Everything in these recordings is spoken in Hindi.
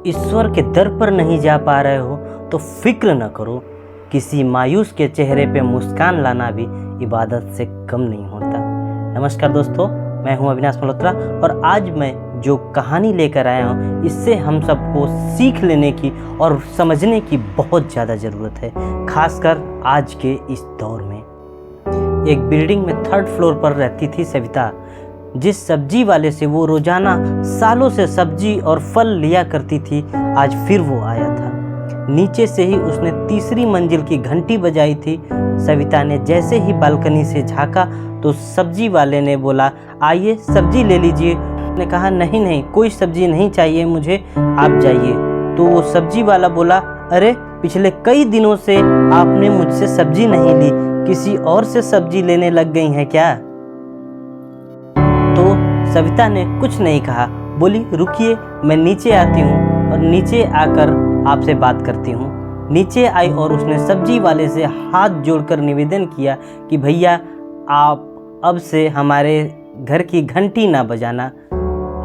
ईश्वर के दर पर नहीं जा पा रहे हो तो फिक्र न करो, किसी मायूस के चेहरे पे मुस्कान लाना भी इबादत से कम नहीं होता। नमस्कार दोस्तों, मैं हूं अविनाश मल्होत्रा और आज मैं जो कहानी लेकर आया हूं इससे हम सबको सीख लेने की और समझने की बहुत ज़्यादा ज़रूरत है, खासकर आज के इस दौर में। एक बिल्डिंग में 3rd फ्लोर पर रहती थी सविता। जिस सब्जी वाले से वो रोजाना सालों से सब्जी और फल लिया करती थी, आज फिर वो आया था। नीचे से ही उसने 3री मंजिल की घंटी बजाई थी। सविता ने जैसे ही बालकनी से झांका तो सब्जी वाले ने बोला, आइए सब्जी ले लीजिए। उसने कहा, नहीं नहीं, कोई सब्जी नहीं चाहिए मुझे, आप जाइए। तो वो सब्जी वाला बोला, अरे पिछले कई दिनों से आपने मुझसे सब्जी नहीं ली, किसी और से सब्जी लेने लग गई हैं क्या? तो सविता ने कुछ नहीं कहा, बोली, रुकिए मैं नीचे आती हूँ और नीचे आकर आपसे बात करती हूँ। नीचे आई और उसने सब्जी वाले से हाथ जोड़कर निवेदन किया कि भैया आप अब से हमारे घर की घंटी ना बजाना,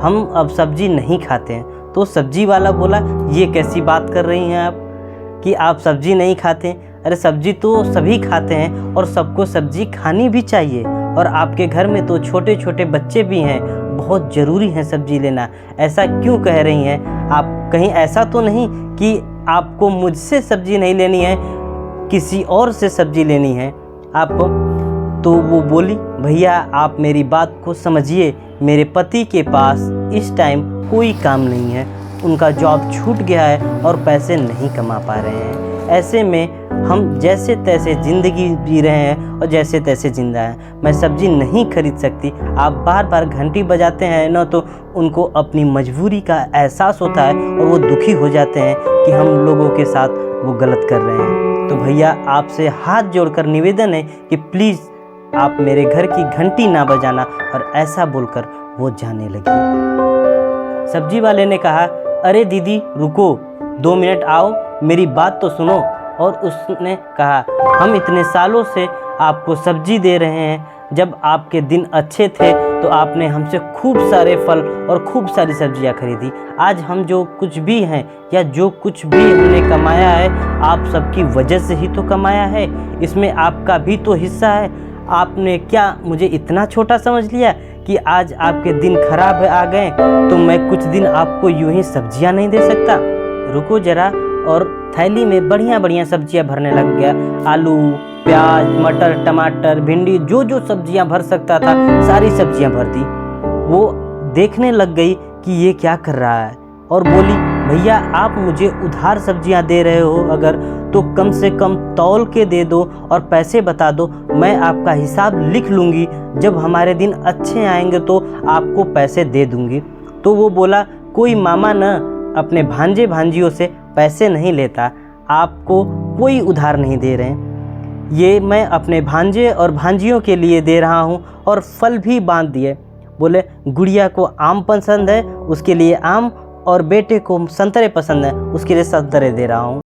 हम अब सब्जी नहीं खाते हैं। तो सब्जी वाला बोला, ये कैसी बात कर रही हैं आप कि आप सब्जी नहीं खाते? अरे सब्जी तो सभी खाते हैं और सबको सब्जी खानी भी चाहिए, और आपके घर में तो छोटे छोटे बच्चे भी हैं, बहुत ज़रूरी है सब्जी लेना। ऐसा क्यों कह रही हैं आप? कहीं ऐसा तो नहीं कि आपको मुझसे सब्जी नहीं लेनी है, किसी और से सब्जी लेनी है आपको? तो वो बोली, भैया आप मेरी बात को समझिए, मेरे पति के पास इस टाइम कोई काम नहीं है, उनका जॉब छूट गया है और पैसे नहीं कमा पा रहे हैं। ऐसे में हम जैसे तैसे ज़िंदगी जी रहे हैं और जैसे तैसे जिंदा हैं। मैं सब्ज़ी नहीं खरीद सकती। आप बार बार घंटी बजाते हैं ना, तो उनको अपनी मजबूरी का एहसास होता है और वो दुखी हो जाते हैं कि हम लोगों के साथ वो गलत कर रहे हैं। तो भैया आपसे हाथ जोड़कर निवेदन है कि प्लीज़ आप मेरे घर की घंटी ना बजाना। और ऐसा बोलकर वो जाने लगी। सब्जी वाले ने कहा, अरे दीदी रुको, 2 मिनट आओ, मेरी बात तो सुनो। और उसने कहा, हम इतने सालों से आपको सब्जी दे रहे हैं, जब आपके दिन अच्छे थे तो आपने हमसे खूब सारे फल और खूब सारी सब्जियां खरीदी। आज हम जो कुछ भी हैं या जो कुछ भी हमने कमाया है, आप सबकी वजह से ही तो कमाया है, इसमें आपका भी तो हिस्सा है। आपने क्या मुझे इतना छोटा समझ लिया कि आज आपके दिन खराब आ गए तो मैं कुछ दिन आपको यूं ही सब्जियां नहीं दे सकता? रुको जरा। और थैली में बढ़िया बढ़िया सब्जियां भरने लग गया। आलू, प्याज, मटर, टमाटर, भिंडी, जो जो सब्जियां भर सकता था सारी सब्जियां भर दी। वो देखने लग गई कि ये क्या कर रहा है और बोली, भैया आप मुझे उधार सब्जियां दे रहे हो अगर, तो कम से कम तौल के दे दो और पैसे बता दो, मैं आपका हिसाब लिख लूँगी, जब हमारे दिन अच्छे आएंगे तो आपको पैसे दे दूँगी। तो वो बोला, कोई मामा न अपने भांजे भांजियों से पैसे नहीं लेता, आपको कोई उधार नहीं दे रहे हैं, ये मैं अपने भांजे और भांजियों के लिए दे रहा हूँ। और फल भी बांध दिए। बोले, गुड़िया को आम पसंद है, उसके लिए आम, और बेटे को संतरे पसंद है, उसके लिए संतरे दे रहा हूँ।